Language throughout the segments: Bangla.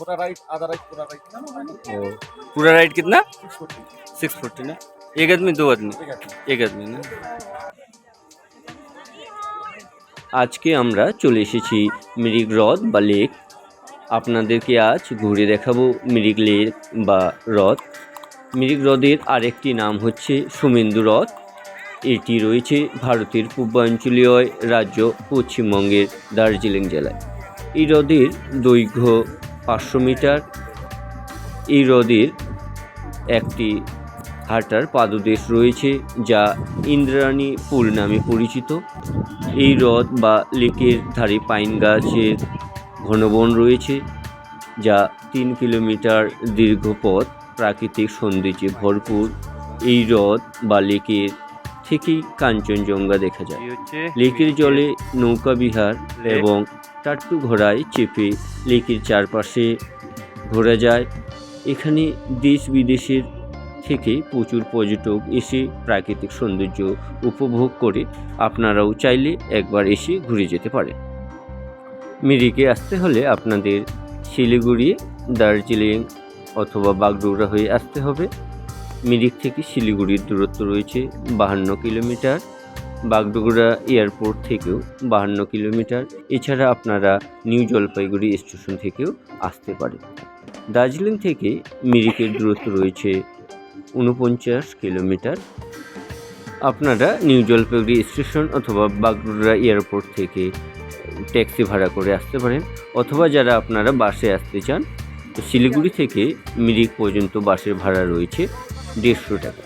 छोटा राइट, आधा राइट, पूरा राइट। ओ, पूरा राइड कितना? 640 ना। एक आदमी, दो आदमी? एक आदमी ना। আজকে আমরা চলে এসেছি মিরিক হ্রদ বা লেক। আপনাদেরকে আজ ঘুরে দেখাবো মিরিক লেক বা হ্রদ। মিরিক হ্রদের আরেকটি নাম হচ্ছে সুমেন্দু হ্রদ। এটি রয়েছে ভারতের পূর্বাঞ্চলীয় রাজ্য পশ্চিমবঙ্গের দার্জিলিং জেলায়। এই হ্রদের দৈর্ঘ্য 500 মিটার। এই হ্রদের একটি হাঁটার পাদদেশ রয়েছে যা ইন্দ্রাণী পুল নামে পরিচিত। এই হ্রদ বা লেকের ধারে পাইন গাছের ঘন বন রয়েছে, যা 3 কিলোমিটার দীর্ঘ পথ প্রাকৃতিক সৌন্দর্যে ভরপুর। এই হ্রদ বা লেকের থেকেই কাঞ্চনজঙ্ঘা দেখা যায়। লেকের জলে নৌকা বিহার এবং টাট্টু ঘোড়ায় চেপে লেকের চারপাশে ঘোরা যায়। এখানে দেশ বিদেশের থেকে প্রচুর পর্যটক এসে প্রাকৃতিক সৌন্দর্য উপভোগ করে। আপনারাও চাইলে একবার এসে ঘুরে যেতে পারেন। মিরিকে আসতে হলে আপনাদের শিলিগুড়ি, দার্জিলিং অথবা বাগডোগরা হয়ে আসতে হবে। মিরিক থেকে শিলিগুড়ির দূরত্ব রয়েছে 52 কিলোমিটার, বাগডোগরা এয়ারপোর্ট থেকেও 52 কিলোমিটার। এছাড়া আপনারা নিউ জলপাইগুড়ি স্টেশন থেকেও আসতে পারেন। দার্জিলিং থেকে মিরিকের দূরত্ব রয়েছে 49 কিলোমিটার। আপনারা নিউ জলপাইগুড়ি স্টেশন অথবা বাগডোগরা এয়ারপোর্ট থেকে ট্যাক্সি ভাড়া করে আসতে পারেন, অথবা যারা আপনারা বাসে আসতে চান তো শিলিগুড়ি থেকে মিরিক পর্যন্ত বাসের ভাড়া রয়েছে 150 টাকা।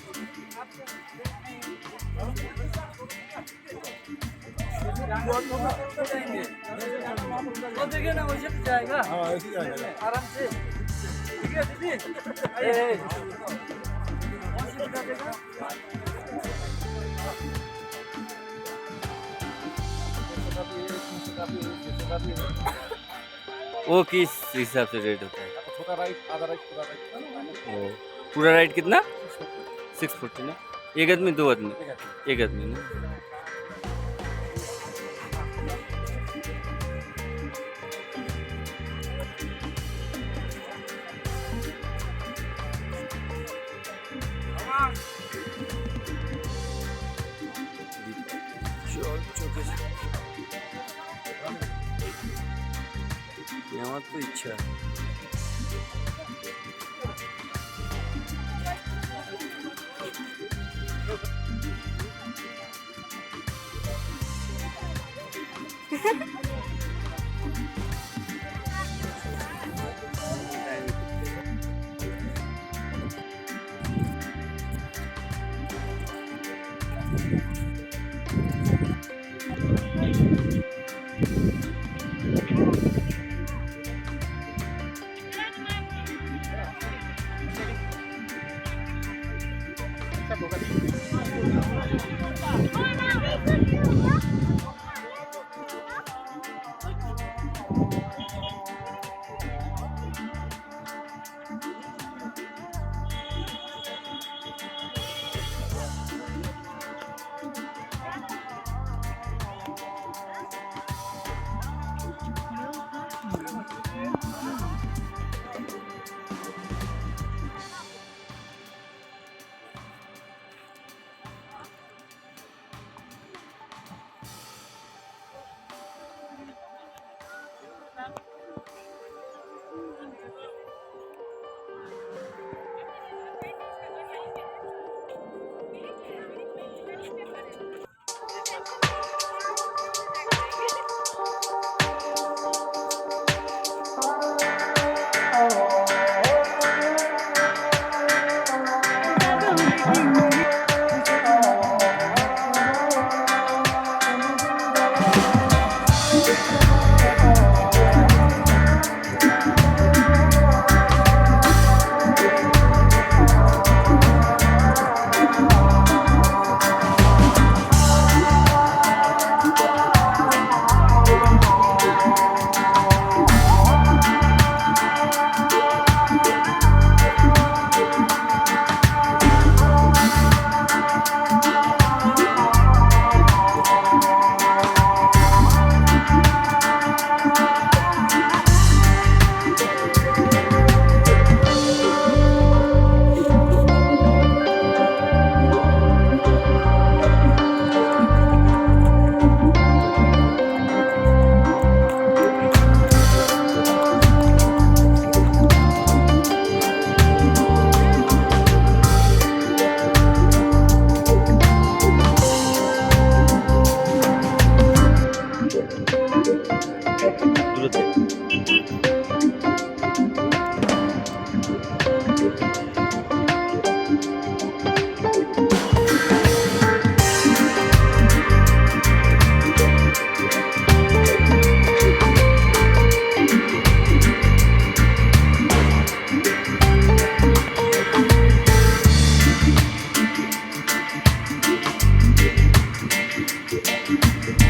वो किस हिसाब से रेट होता है? छोटा राइट, आधा राइट, पूरा राइट। ओ, पूरा राइड कितना? 640 ना। एक आदमी, दो आदमी? एक आदमी ना। আমার তো ইচ্ছা।